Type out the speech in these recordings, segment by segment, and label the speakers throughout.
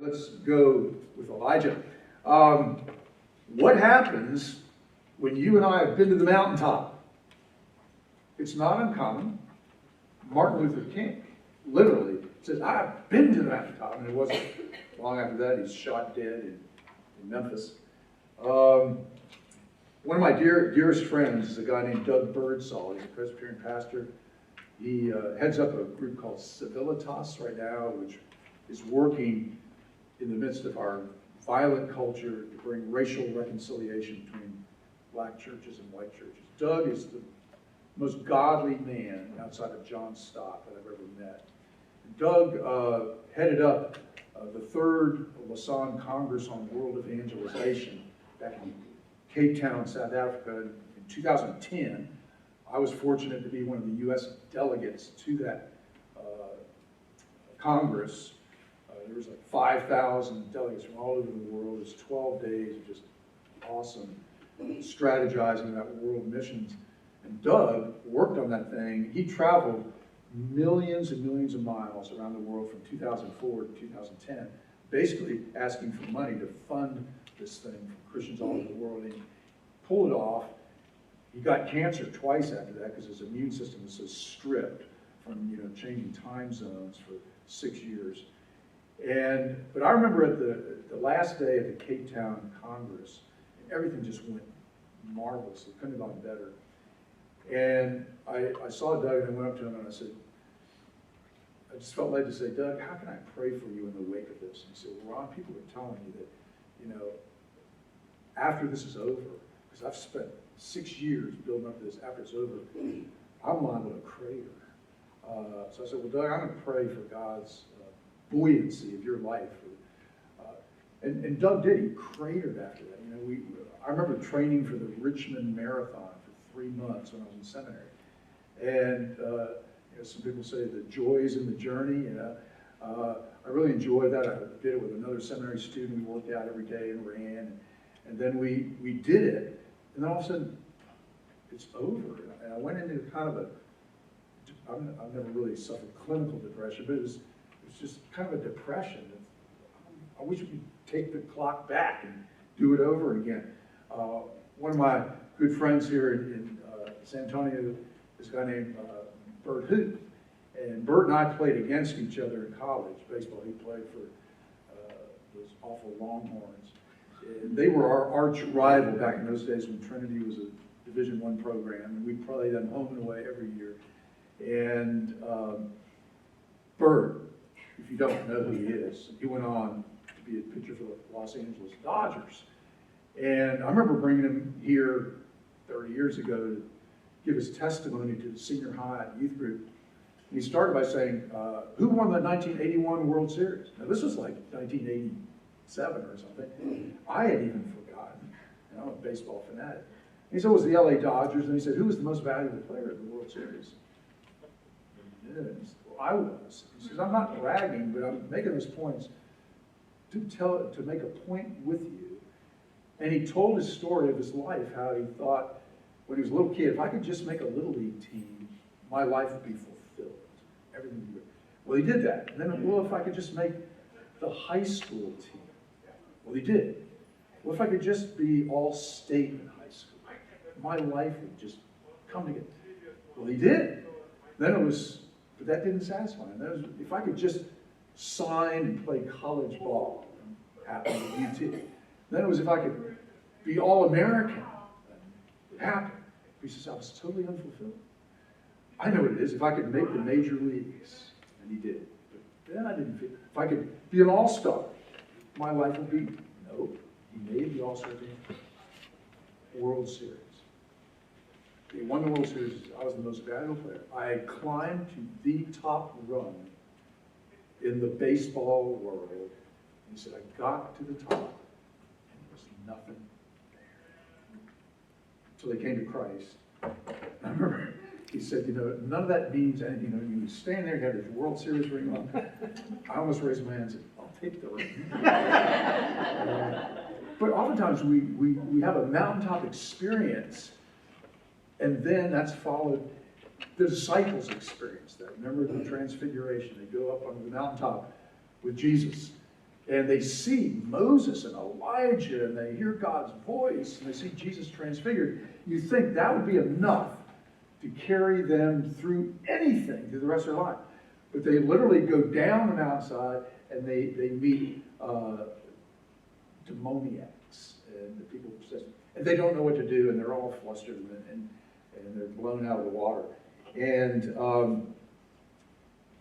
Speaker 1: Let's go with Elijah. What happens when you and I have been to the mountaintop? It's not uncommon. Martin Luther King literally says, I've been to the mountaintop. And it wasn't long after that, he's shot dead in Memphis. One of my dearest friends is a guy named Doug Birdsall. He's a Presbyterian pastor. He heads up a group called Civilitas right now, which is working in the midst of our violent culture to bring racial reconciliation between black churches and white churches. Doug is the most godly man outside of John Stott that I've ever met. And Doug headed up the third Lausanne Congress on World Evangelization back in Cape Town, South Africa in 2010. I was fortunate to be one of the U.S. delegates to that Congress. There was like 5,000 delegates from all over the world. It was 12 days of just awesome strategizing about world missions. And Doug worked on that thing. He traveled millions and millions of miles around the world from 2004 to 2010, basically asking for money to fund this thing for Christians all over the world. And he pulled it off. He got cancer twice after that because his immune system was so stripped from changing time zones for 6 years. But I remember at the last day of the Cape Town Congress, everything just went marvelous. It couldn't have gone better. And I saw Doug and I went up to him and I said, I just felt led to say, Doug, how can I pray for you in the wake of this? And he said, well, Ron, people are telling me that, after this is over, because I've spent 6 years building up to this, after it's over, I'm liable to crater. So I said, well, Doug, I'm going to pray for God's buoyancy of your life. And Doug did. He cratered after that. I remember training for the Richmond Marathon for 3 months when I was in seminary. And some people say the joys in the journey. I really enjoyed that. I did it with another seminary student. We worked out every day and ran. And then we did it. And then all of a sudden, it's over. And I went into kind of I've never really suffered clinical depression, but it was just kind of a depression. I wish we could take the clock back and do it over again. One of my good friends here in San Antonio is a guy named Bert Hoop. And Bert and I played against each other in college baseball. He played for those awful Longhorns. And they were our arch rival back in those days when Trinity was a Division I program. And we played them home and away every year. And Bert, if you don't know who he is, he went on to be a pitcher for the Los Angeles Dodgers. And I remember bringing him here 30 years ago to give his testimony to the senior high youth group. And he started by saying, who won the 1981 World Series? Now this was like 1987 or something. I had even forgotten. I'm a baseball fanatic. And he said it was the LA Dodgers. And he said, who was the most valuable player in the World Series? He said, well, I was. He says, I'm not bragging, but I'm making those points to make a point with you. And he told his story of his life, how he thought when he was a little kid, if I could just make a little league team, my life would be fulfilled. Everything would be good. Well, he did that. And then, well, if I could just make the high school team. Well, he did. Well, if I could just be all state in high school, my life would just come together. Well, he did. Then it was, but that didn't satisfy him. That was, if I could just sign and play college ball, happened at UT. Then it was if I could be all-American. It happened. He says, I was totally unfulfilled. I know what it is. If I could make the major leagues, and he did. But then I didn't feel, if I could be an all-star, my life would be, nope. He made the all-star team. World Series. He won the World Series. I was the most valuable player. I had climbed to the top rung in the baseball world. He said, I got to the top, and there was nothing there. Until they came to Christ. I remember he said, none of that means anything. You stand there, you have this World Series ring on. I almost raised my hand and said, I'll take the ring. But oftentimes we have a mountaintop experience, and then that's followed. The disciples experienced that. Remember the transfiguration. They go up on the mountaintop with Jesus. and they see Moses and Elijah, and they hear God's voice, and they see Jesus transfigured, you think that would be enough to carry them through anything through the rest of their life. But they literally go down the mountainside, and they meet demoniacs, and the people possessed, and they don't know what to do, and they're all flustered, and they're blown out of the water. And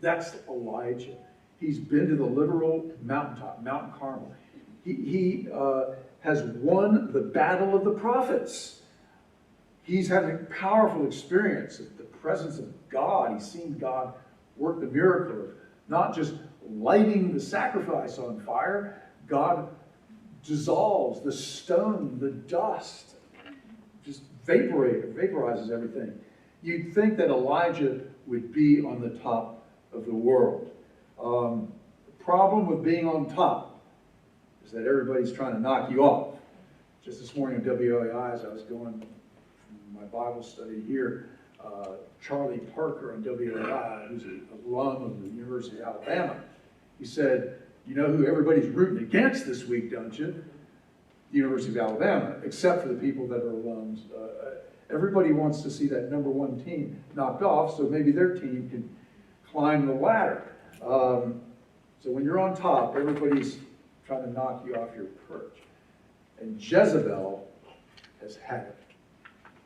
Speaker 1: that's Elijah. He's been to the literal mountaintop, Mount Carmel. He has won the battle of the prophets. He's had a powerful experience of the presence of God. He's seen God work the miracle of not just lighting the sacrifice on fire. God dissolves the stone, the dust, just vaporizes everything. You'd think that Elijah would be on the top of the world. The problem with being on top is that everybody's trying to knock you off. Just this morning at WOAI, as I was going from my Bible study here, Charlie Parker on WOAI, who's an alum of the University of Alabama, he said, "You know who everybody's rooting against this week, don't you? The University of Alabama, except for the people that are alums. Everybody wants to see that number one team knocked off, so maybe their team can climb the ladder." So when you're on top, everybody's trying to knock you off your perch. And Jezebel has had it.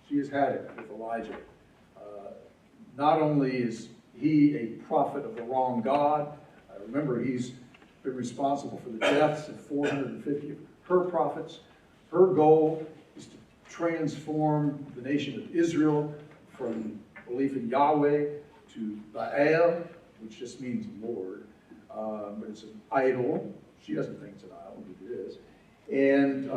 Speaker 1: She has had it with Elijah. Not only is he a prophet of the wrong God, remember he's been responsible for the deaths of 450 of her prophets. Her goal is to transform the nation of Israel from belief in Yahweh to Baal, which just means Lord, but it's an idol. She doesn't think it's an idol, but it is. And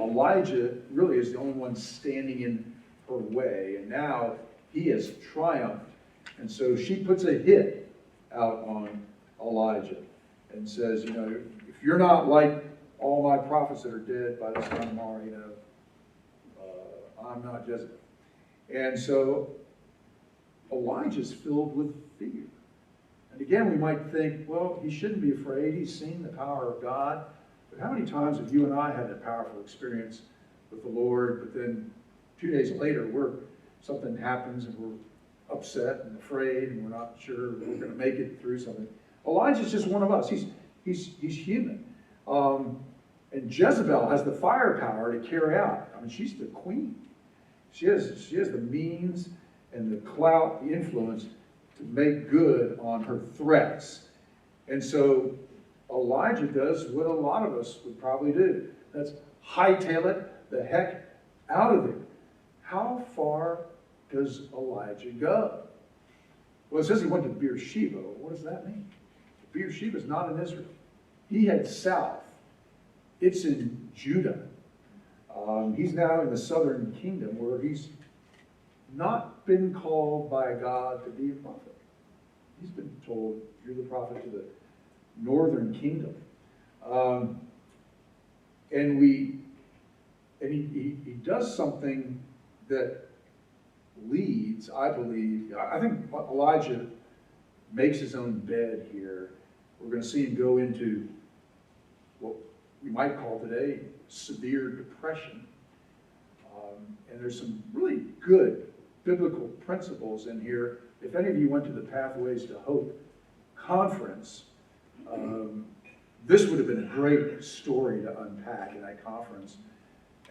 Speaker 1: Elijah really is the only one standing in her way, and now he has triumphed. And so she puts a hit out on Elijah and says, if you're not like all my prophets that are dead by this time tomorrow, I'm not Jezebel. And so Elijah's filled with fear. And again, we might think, well, he shouldn't be afraid. He's seen the power of God. But how many times have you and I had that powerful experience with the Lord, but then 2 days later, something happens and we're upset and afraid and we're not sure we're going to make it through something. Elijah's just one of us. He's human. And Jezebel has the firepower to carry out. She's the queen. She has the means and the clout, the influence to make good on her threats. And so Elijah does what a lot of us would probably do. That's hightail it the heck out of there. How far does Elijah go? Well, it says he went to Beersheba. What does that mean? Beersheba is not in Israel. He heads south. It's in Judah. He's now in the southern kingdom where he's not been called by God to be a prophet. He's been told, you're the prophet to the northern kingdom. And he does something that leads, I believe, I think Elijah makes his own bed here. We're going to see him go into what we might call today severe depression. And there's some really good biblical principles in here. If any of you went to the Pathways to Hope conference, this would have been a great story to unpack in that conference.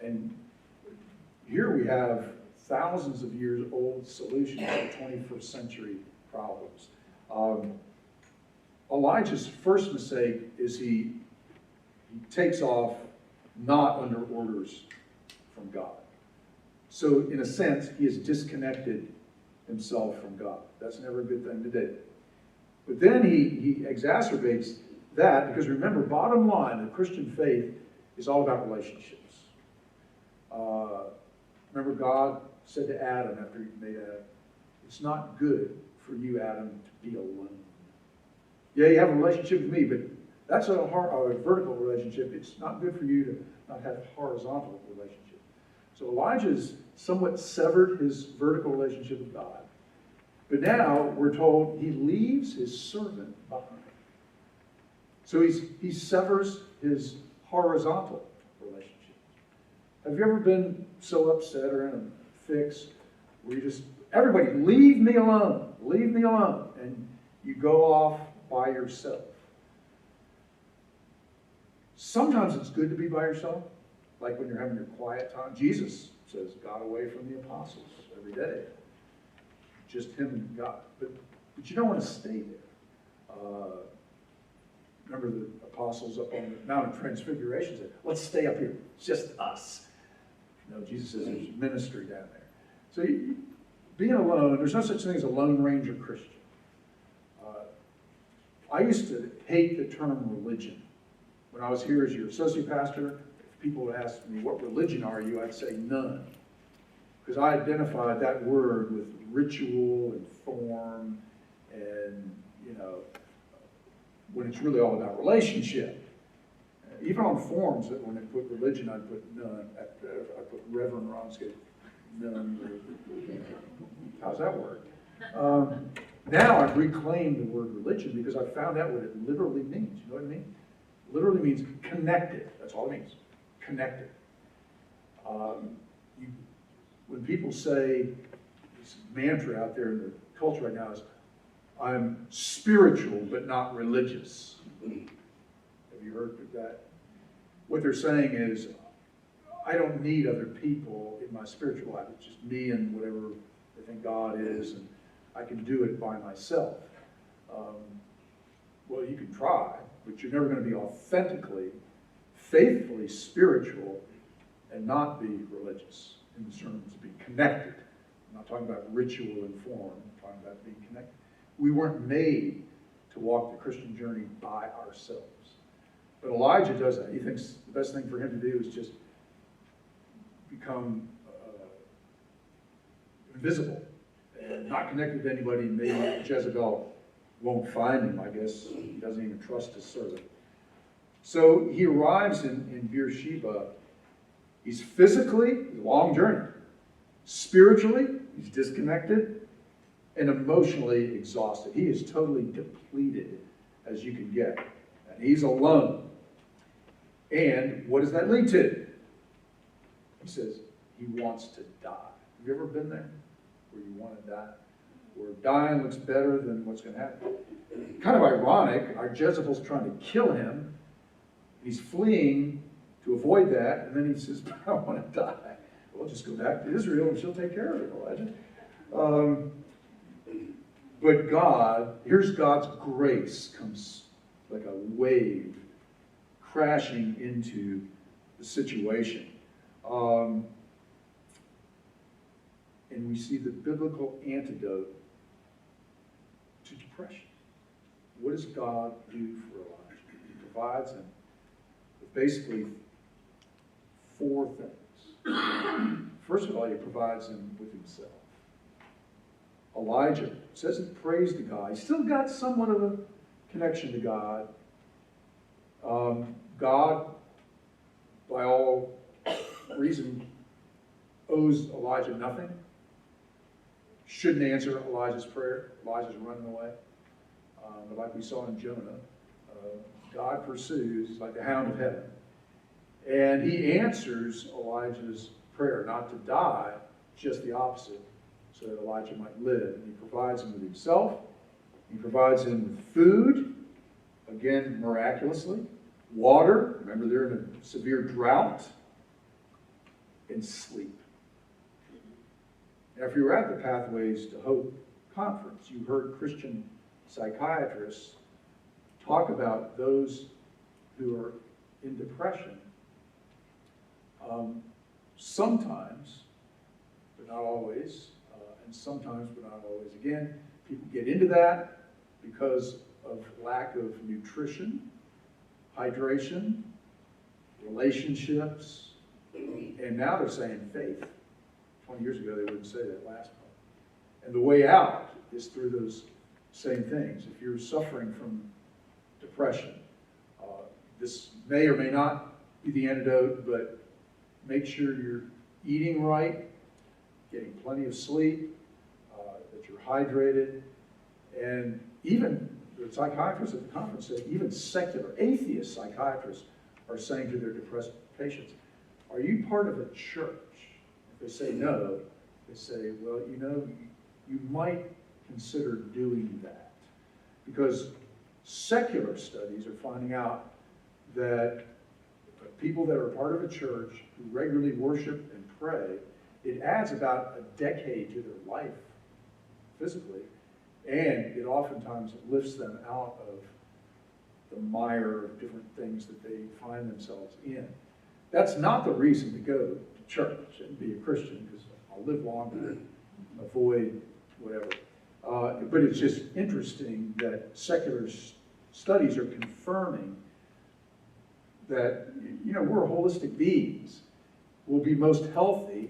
Speaker 1: And here we have thousands of years old solutions to 21st century problems. Elijah's first mistake is he takes off not under orders from God. So in a sense, he has disconnected himself from God. That's never a good thing to do. But then he exacerbates that because remember, bottom line, the Christian faith is all about relationships. Remember God said to Adam after he made Adam, it's not good for you, Adam, to be alone. Yeah, you have a relationship with me, but that's a vertical relationship. It's not good for you to not have a horizontal relationship. So Elijah's somewhat severed his vertical relationship with God. But now we're told he leaves his servant behind. So he severs his horizontal relationship. Have you ever been so upset or in a fix where you just, everybody, leave me alone, and you go off by yourself? Sometimes it's good to be by yourself, like when you're having your quiet time. Jesus says, got away from the apostles every day. Just him and God. But you don't want to stay there. Remember the apostles up on the Mount of Transfiguration said, let's stay up here, it's just us. No, Jesus says there's ministry down there. So being alone, there's no such thing as a Lone Ranger Christian. I used to hate the term religion. When I was here as your associate pastor, if people would ask me, what religion are you? I'd say none. Because I identified that word with ritual and form and, when it's really all about relationship. Even on forms, when they put religion, I'd put none. I put Reverend Ronski, none. How's that work? Now I've reclaimed the word religion because I found out what it literally means. You know what I mean? It literally means connected. That's all it means. Connected. When people say, this mantra out there in the culture right now is, I'm spiritual but not religious. Have you heard of that? What they're saying is, I don't need other people in my spiritual life. It's just me and whatever they think God is, and I can do it by myself. Well, you can try, but you're never going to be authentically, faithfully spiritual and not be religious in the terms of being connected. I'm not talking about ritual and form. I'm talking about being connected. We weren't made to walk the Christian journey by ourselves. But Elijah does that. He thinks the best thing for him to do is just become invisible and not connected to anybody. Maybe Jezebel won't find him, I guess. He doesn't even trust his servant. So he arrives in Beersheba. He's physically, a long journey. Spiritually, he's disconnected. And emotionally exhausted. He is totally depleted as you can get. And he's alone. And what does that lead to? He says he wants to die. Have you ever been there where you want to die? Where dying looks better than what's going to happen? Kind of ironic. Our Jezebel's trying to kill him. He's fleeing to avoid that. And then he says, I want to die. Well, just go back to Israel and she'll take care of it, Elijah. But God, here's God's grace comes like a wave crashing into the situation. And we see the biblical antidote to depression. What does God do for Elijah? He provides him with basically four things. First of all, he provides him with himself. Elijah says he prays to God. He's still got somewhat of a connection to God. God, by all reason, owes Elijah nothing. Shouldn't answer Elijah's prayer. Elijah's running away. But like we saw in Jonah, God pursues. He's like the hound of heaven. And he answers Elijah's prayer not to die, just the opposite, so that Elijah might live. And he provides him with himself. He provides him with food, again, miraculously. Water, remember they're in a severe drought. And sleep. Now, if you were at the Pathways to Hope conference, you heard Christian psychiatrists talk about those who are in depression. Sometimes, but not always, and sometimes, but not always. Again, people get into that because of lack of nutrition, hydration, relationships, and now they're saying faith. 20 years ago, they wouldn't say that last part. And the way out is through those same things. If you're suffering from depression, this may or may not be the antidote, but make sure you're eating right, getting plenty of sleep, that you're hydrated, and even the psychiatrists at the conference said even secular, atheist psychiatrists are saying to their depressed patients, are you part of a church? If they say no, they say, well, you might consider doing that. Because secular studies are finding out that people that are part of a church who regularly worship and pray, it adds about a decade to their life physically, and it oftentimes lifts them out of the mire of different things that they find themselves in. That's not the reason to go to church and be a Christian, because I'll live longer and avoid whatever. But it's just interesting that secular studies are confirming that, we're holistic beings. We'll be most healthy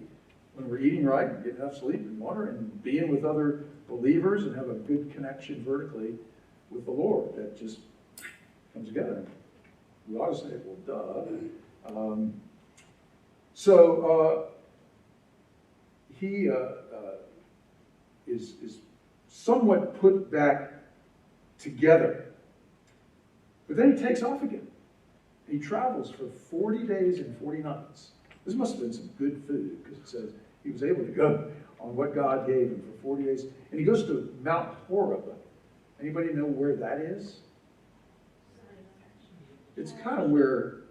Speaker 1: when we're eating right and getting enough sleep and water and being with other believers and have a good connection vertically with the Lord. That just comes together. We ought to say, well, duh. He is somewhat put back together. But then he takes off again. He travels for 40 days and 40 nights. This must have been some good food, because it says he was able to go on what God gave him for 40 days. And he goes to Mount Horeb. Anybody know where that is? It's kind of where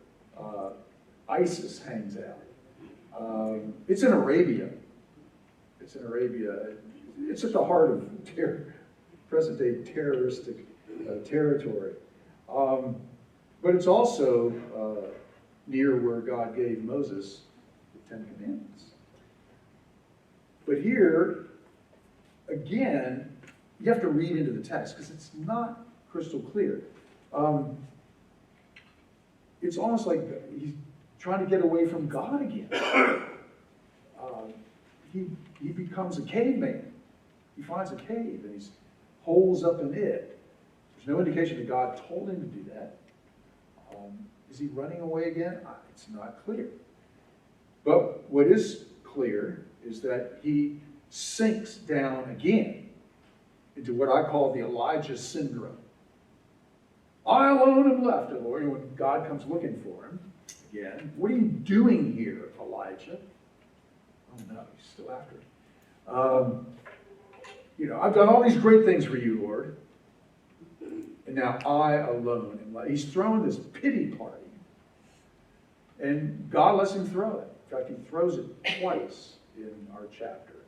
Speaker 1: ISIS hangs out. It's in Arabia. It's in Arabia. It's at the heart of present-day terroristic territory. But it's also near where God gave Moses the Ten Commandments. But here, again, you have to read into the text because it's not crystal clear. It's almost like he's trying to get away from God again. He becomes a caveman. He finds a cave and he holes up in it. There's no indication that God told him to do that. Is he running away again? It's not clear. But what is clear is that he sinks down again into what I call the Elijah syndrome. I alone am left, O Lord. And when God comes looking for him again, what are you doing here, Elijah? Oh no, he's still after him. I've done all these great things for you, Lord. And now I alone am left. He's throwing this pity party. And God lets him throw it. In fact, he throws it twice in our chapter.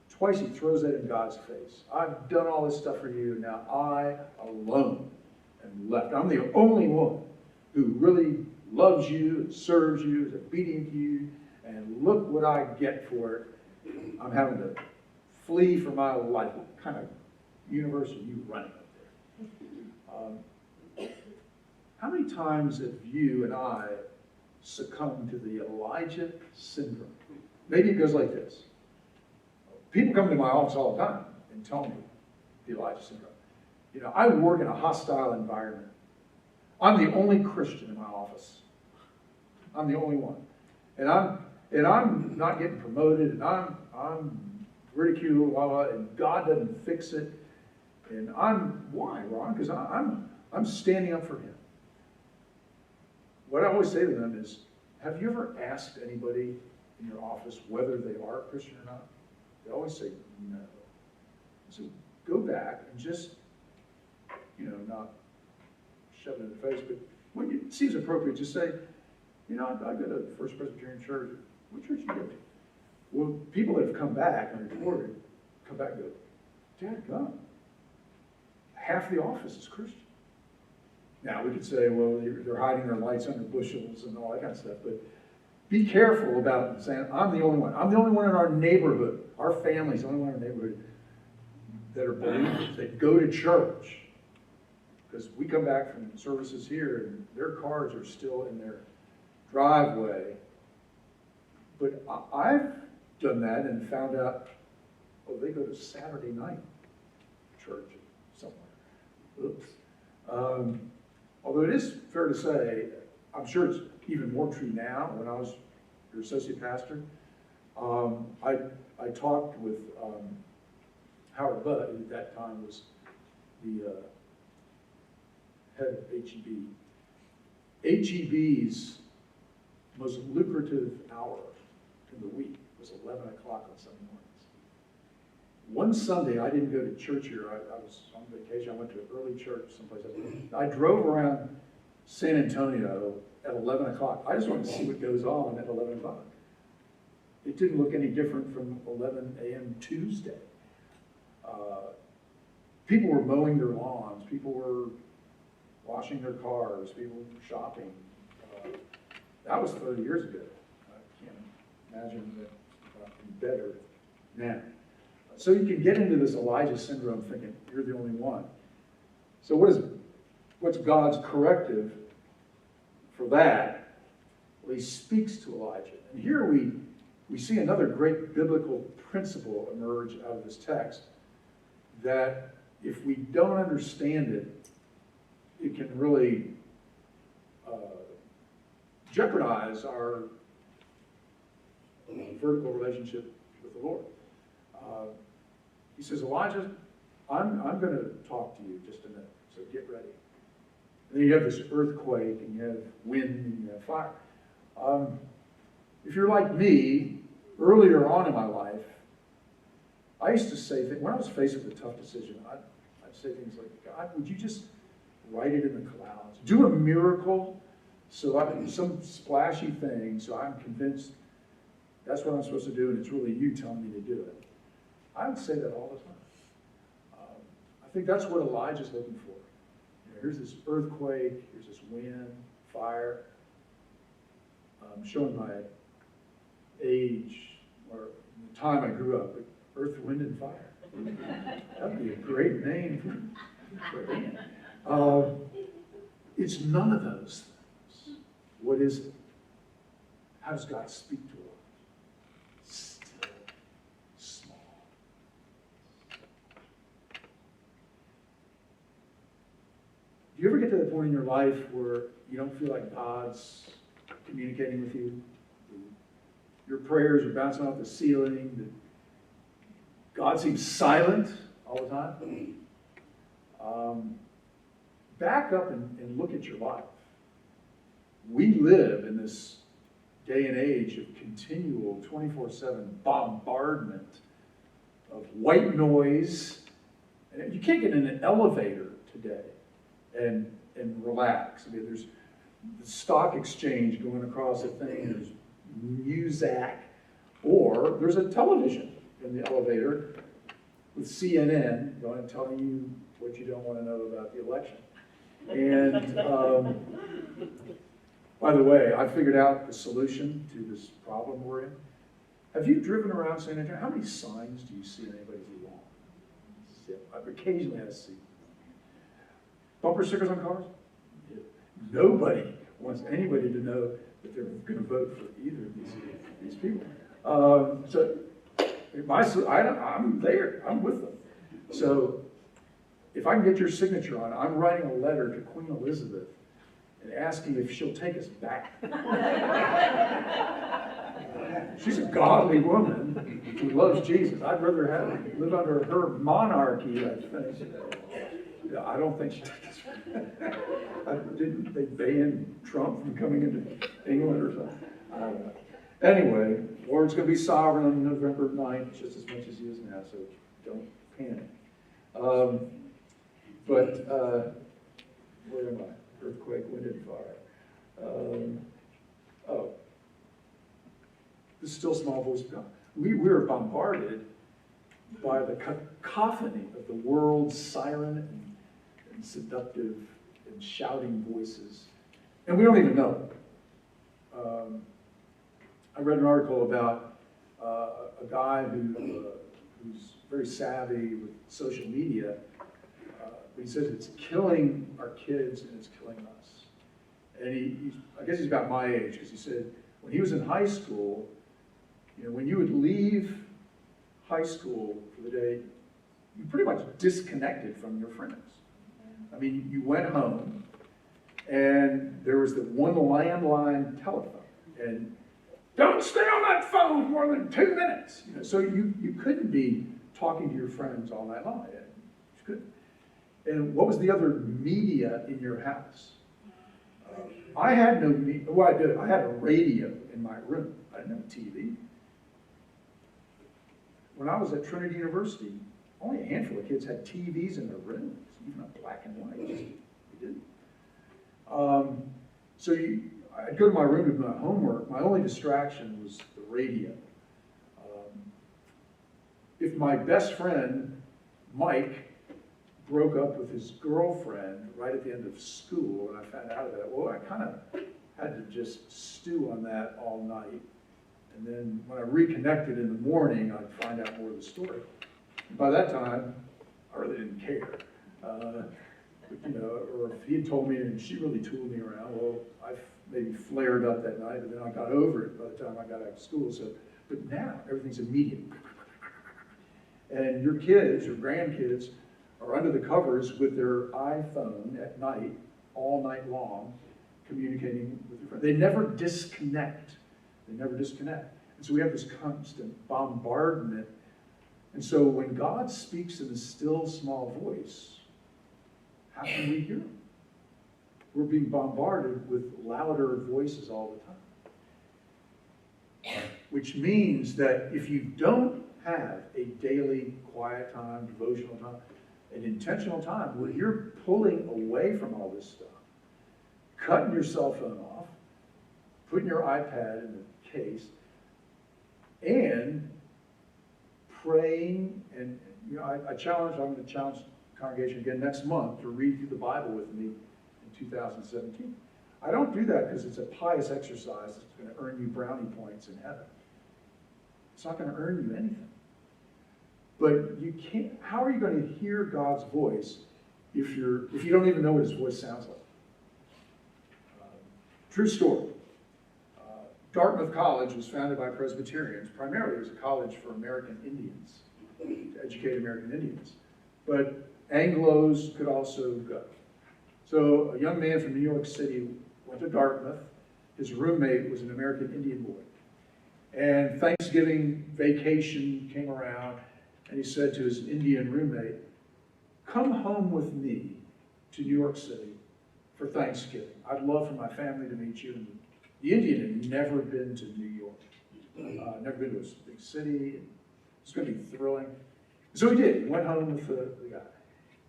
Speaker 1: Twice he throws that in God's face. I've done all this stuff for you. Now I alone am left. I'm the only one who really loves you and serves you, is obedient to you. And look what I get for it. I'm having to flee for my life. What kind of universe are you running up there? How many times have you and I succumbed to the Elijah syndrome? Maybe it goes like this. People come to my office all the time and tell me the Elijah syndrome. I work in a hostile environment. I'm the only Christian in my office. I'm the only one. And I'm not getting promoted, and I'm ridiculed, blah, blah, and God doesn't fix it. And why, Ron? Because I'm standing up for him. What I always say to them is, have you ever asked anybody in your office whether they are a Christian or not? They always say no. So go back and just, not shove it in the face, but when it seems appropriate, just say, I go to First Presbyterian Church. What church do you go to? Well, people that have come back and reported, come back and go, Dad, God, half the office is Christian. Now, we could say, well, they're hiding their lights under bushels and all that kind of stuff, but be careful about saying, I'm the only one. I'm the only one in our neighborhood. Our family's the only one in our neighborhood that are believers, that go to church. Because we come back from services here, and their cars are still in their driveway. But I've done that and found out, they go to Saturday night church somewhere. Oops. Although it is fair to say, I'm sure it's even more true now. When I was your associate pastor, I talked with Howard Budd, who at that time was the head of HEB. HEB's most lucrative hour in the week was 11 o'clock on Sunday mornings. One Sunday, I didn't go to church here. I was on vacation. I went to an early church someplace else. I drove around San Antonio at 11 o'clock. I just wanted to see what goes on at 11 o'clock. It didn't look any different from 11 a.m. Tuesday. People were mowing their lawns. People were washing their cars. People were shopping. That was 30 years ago. I can't imagine that better now. So you can get into this Elijah syndrome thinking you're the only one. So what's God's corrective for that? Well, he speaks to Elijah. And here we see another great biblical principle emerge out of this text, that if we don't understand it, it can really jeopardize our vertical relationship with the Lord. He says, Elijah, I'm going to talk to you just a minute, so get ready. And then you have this earthquake, and you have wind, and you have fire. If you're like me, earlier on in my life, I used to say things, when I was faced with a tough decision, I'd say things like, God, would you just write it in the clouds? Do a miracle, some splashy thing, so I'm convinced that's what I'm supposed to do, and it's really you telling me to do it. I would say that all the time. I think that's what Elijah's looking for. Here's this earthquake, here's this wind, fire. Showing my age, or the time I grew up, Earth, Wind, and Fire. That'd be a great name for a band. It's none of those things. What is it? How does God speak to us? Still small. Do you ever get to the point in your life where you don't feel like God's communicating with you? Your prayers are bouncing off the ceiling. God seems silent all the time. Back up and look at your life. We live in this day and age of continual 24/7 bombardment of white noise. And you can't get in an elevator today and relax. I mean, there's the stock exchange going across the thing, there's Muzak, or there's a television in the elevator with CNN going and telling you what you don't want to know about the election. And by the way, I figured out the solution to this problem we're in. Have you driven around San Antonio? How many signs do you see on anybody's lawn? Occasionally I see. Bumper stickers on cars? Nobody wants anybody to know that they're going to vote for either of these people. I'm there. I'm with them. So if I can get your signature on it, I'm writing a letter to Queen Elizabeth and asking if she'll take us back. She's a godly woman who loves Jesus. I'd rather live under her monarchy, I think. I don't think she didn't they ban Trump from coming into England or something? I don't know. Anyway, Lord's going to be sovereign on November 9th, just as much as he is now, so don't panic. Where am I? Earthquake, wind, and fire. The still small voice of God. We were bombarded by the cacophony of the world's siren and seductive and shouting voices, and we don't even know it. I read an article about a guy who's very savvy with social media. But he says it's killing our kids and it's killing us. And I guess he's about my age, because he said when he was in high school, when you would leave high school for the day, you pretty much disconnected from your friends. I mean, you went home, and there was the one landline telephone, and don't stay on that phone more than 2 minutes. So you couldn't be talking to your friends all night long. You couldn't. And what was the other media in your house? I had no media. Well, I did. I had a radio in my room. I didn't have a TV. When I was at Trinity University, only a handful of kids had TVs in their rooms, even a black and white. We didn't. I'd go to my room to do my homework. My only distraction was the radio. If my best friend, Mike, broke up with his girlfriend right at the end of school, and I found out of that, well, I kind of had to just stew on that all night. And then when I reconnected in the morning, I'd find out more of the story. And by that time, I really didn't care. Or if he had told me and she really tooled me around, well, I maybe flared up that night, but then I got over it by the time I got out of school. But now everything's immediate. And your kids, your grandkids, are under the covers with their iPhone at night, all night long, communicating with their friends. They never disconnect. They never disconnect. And so we have this constant bombardment. And so when God speaks in a still, small voice, how can we hear him? We're being bombarded with louder voices all the time. Which means that if you don't have a daily quiet time, devotional time, an intentional time where you're pulling away from all this stuff, cutting your cell phone off, putting your iPad in the case, and praying, and I'm going to challenge the congregation again next month to read through the Bible with me in 2017. I don't do that because it's a pious exercise that's going to earn you brownie points in heaven. It's not going to earn you anything. But you can't, how are you going to hear God's voice if you don't even know what his voice sounds like? True story. Dartmouth College was founded by Presbyterians. Primarily it was a college for American Indians, to educate American Indians. But Anglos could also go. So a young man from New York City went to Dartmouth. His roommate was an American Indian boy. And Thanksgiving vacation came around, and he said to his Indian roommate, "Come home with me to New York City for Thanksgiving. I'd love for my family to meet you." And the Indian had never been to New York, never been to a big city. It's going to be thrilling. So he did. He went home with the guy.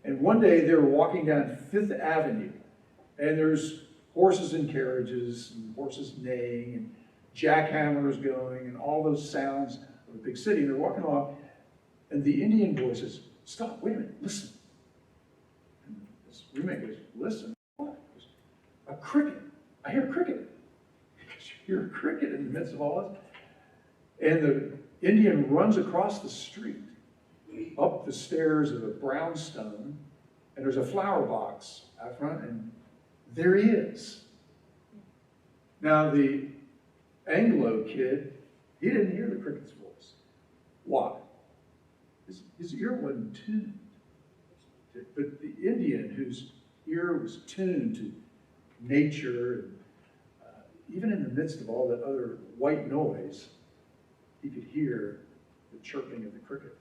Speaker 1: And one day they were walking down Fifth Avenue, and there's horses and carriages, and horses neighing, and jackhammers going, and all those sounds of a big city. And they're walking along, and the Indian boy says, "Stop, wait a minute, listen." And his roommate goes, "Listen, what?" He goes, "A cricket. I hear a cricket." You hear a cricket in the midst of all this? And the Indian runs across the street, up the stairs of a brownstone, and there's a flower box out front, and there he is. Now the Anglo kid, he didn't hear the cricket's voice. Why? His ear wasn't tuned. But the Indian, whose ear was tuned to nature, and even in the midst of all that other white noise, he could hear the chirping of the cricket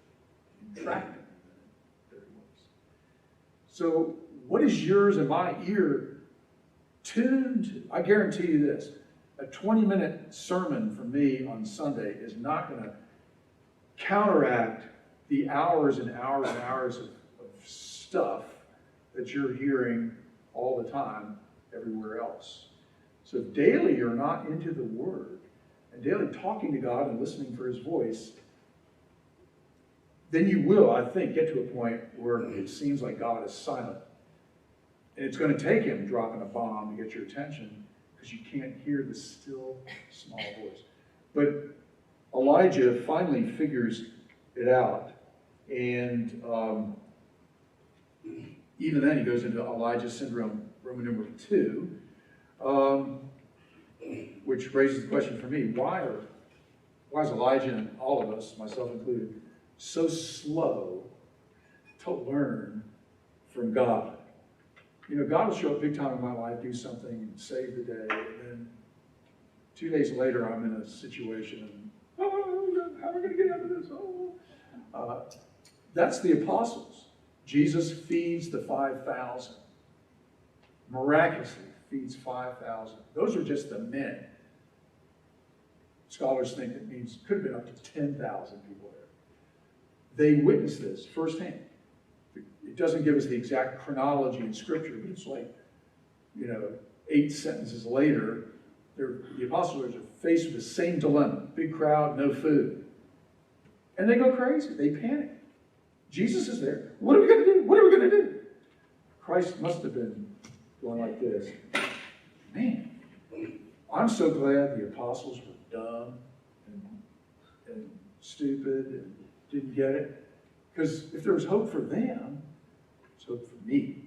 Speaker 1: and track him. There he was. So what is yours and my ear tuned to? I guarantee you this. A 20-minute sermon from me on Sunday is not going to counteract the hours and hours and hours of stuff that you're hearing all the time everywhere else. So if daily you're not into the Word, and daily talking to God and listening for his voice, then you will, I think, get to a point where it seems like God is silent. And it's going to take him dropping a bomb to get your attention, because you can't hear the still, small voice. But Elijah finally figures it out. And even then he goes into Elijah syndrome, Roman numeral 2, which raises the question for me, why is Elijah and all of us, myself included, so slow to learn from God? You know, God will show up big time in my life, do something, and save the day, and then 2 days later I'm in a situation, and, oh, how am I going to get out of this? Oh. That's the apostles. Jesus feeds the 5,000. Miraculously feeds 5,000. Those are just the men. Scholars think it means could have been up to 10,000 people there. They witnessed this firsthand. It doesn't give us the exact chronology in Scripture, but it's like, 8 sentences later, the apostles are faced with the same dilemma. Big crowd, no food. And they go crazy. They panic. Jesus is there. What are we going to do? What are we going to do? Christ must have been going like this. Man, I'm so glad the apostles were dumb and stupid and didn't get it. Because if there was hope for them, there's hope for me.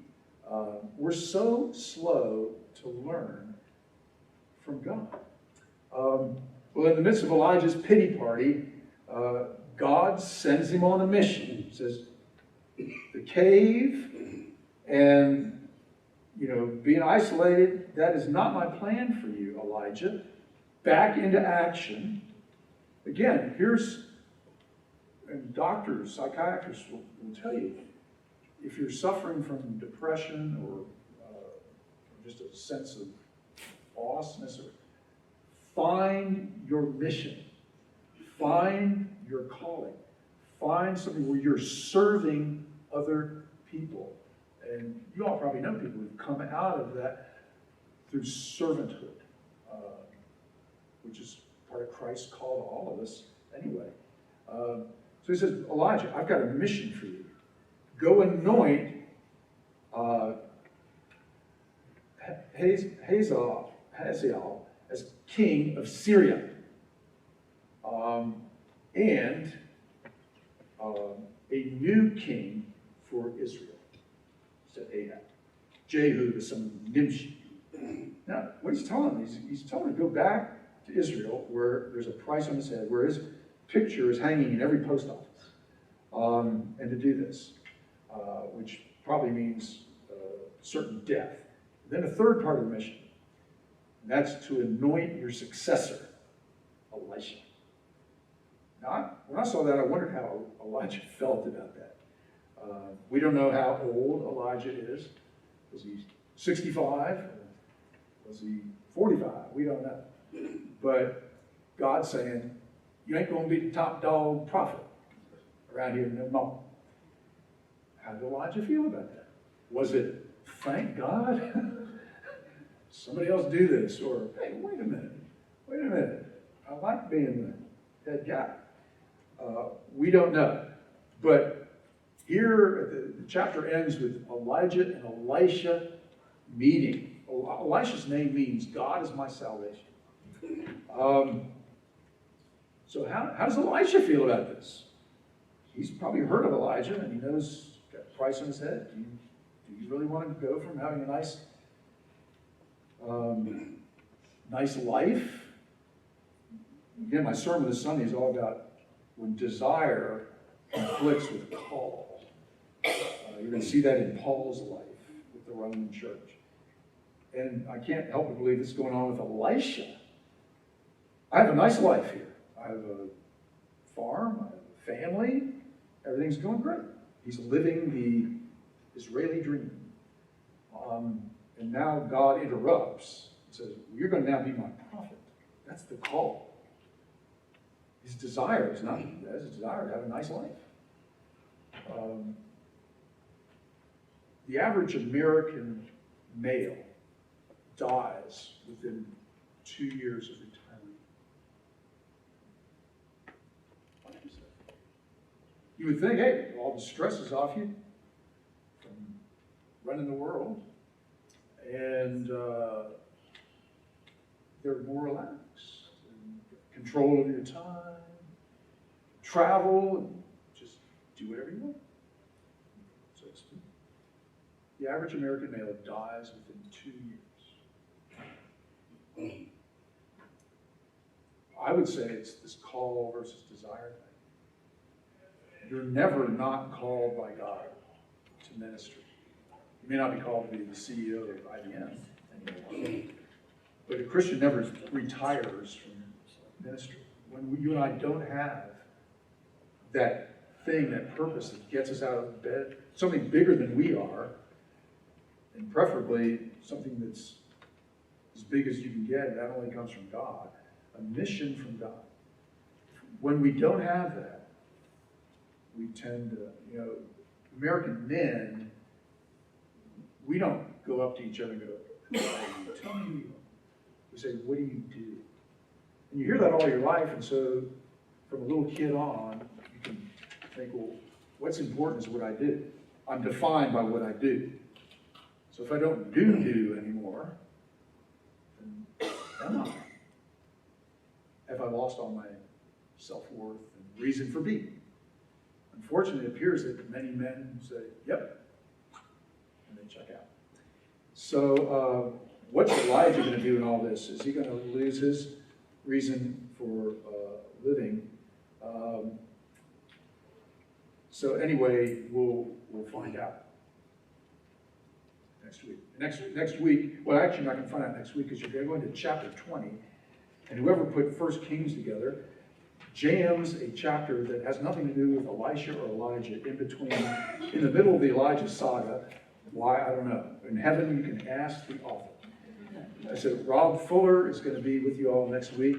Speaker 1: We're so slow to learn from God. Well, in the midst of Elijah's pity party, God sends him on a mission. He says, the cave and, being isolated, that is not my plan for you, Elijah. Back into action. Again, and doctors, psychiatrists will tell you, if you're suffering from depression or just a sense of awesomeness, find your mission. Find your calling. Find something where you're serving other people. And you all probably know people who've come out of that through servanthood, which is part of Christ's call to all of us anyway. So he says, Elijah, I've got a mission for you. Go anoint Hazael as king of Syria. And a new king for Israel, said Ahab. Jehu, the son of Nimshi. Now, what he's telling him, he's telling him to go back to Israel, where there's a price on his head, where his picture is hanging in every post office, and to do this, which probably means certain death. Then a third part of the mission, and that's to anoint your successor, Elisha. Now, when I saw that, I wondered how Elijah felt about that. We don't know how old Elijah is. Was he 65? Was he 45? We don't know. But God's saying, you ain't going to be the top dog prophet around here no more. How did Elijah feel about that? Was it, thank God? Somebody else do this. Or, hey, wait a minute. I like being the head guy. We don't know. But here, the chapter ends with Elijah and Elisha meeting. Elisha's name means God is my salvation. So how does Elisha feel about this? He's probably heard of Elijah, and he knows he's got a price on his head. Do you really want to go from having a nice life? Again, my sermon this Sunday is all about when desire conflicts with call. You're going to see that in Paul's life with the Roman church. And I can't help but believe this is going on with Elisha. I have a nice life here. I have a farm, I have a family, everything's going great. He's living the Israeli dream. And now God interrupts and says, you're going to now be my prophet. That's the call. His desire is not, his desire to have a nice life. The average American male dies within 2 years of retirement. You would think, hey, all the stress is off you from running the world, and they're more relaxed, and control of your time, travel, and just do whatever you want. So the average American male dies within 2 years. I would say it's this call versus desire thing. You're never not called by God to ministry. You may not be called to be the CEO of IBM anymore, but a Christian never retires from ministry. When you and I don't have that thing, that purpose that gets us out of bed, something bigger than we are, and preferably something that's as big as you can get, and that only comes from God, a mission from God. When we don't have that, we tend to, American men, we don't go up to each other and go, "Who are you? Tell me who you are." We say, "What do you do?" And you hear that all your life, and so from a little kid on, you can think, well, what's important is what I do. I'm defined by what I do. So if I don't do anymore, then am I? Have I lost all my self-worth and reason for being? Unfortunately, it appears that many men say, "Yep," and they check out. So what's Elijah going to do in all this? Is he going to lose his reason for living? So anyway, we'll find out next week. Next week, well, actually, you're not going to find out next week because you're going to go into chapter 20, and whoever put 1 Kings together jams a chapter that has nothing to do with Elisha or Elijah in the middle of the Elijah saga. Why, I don't know. In heaven, you can ask the author. I said, Rob Fuller is going to be with you all next week.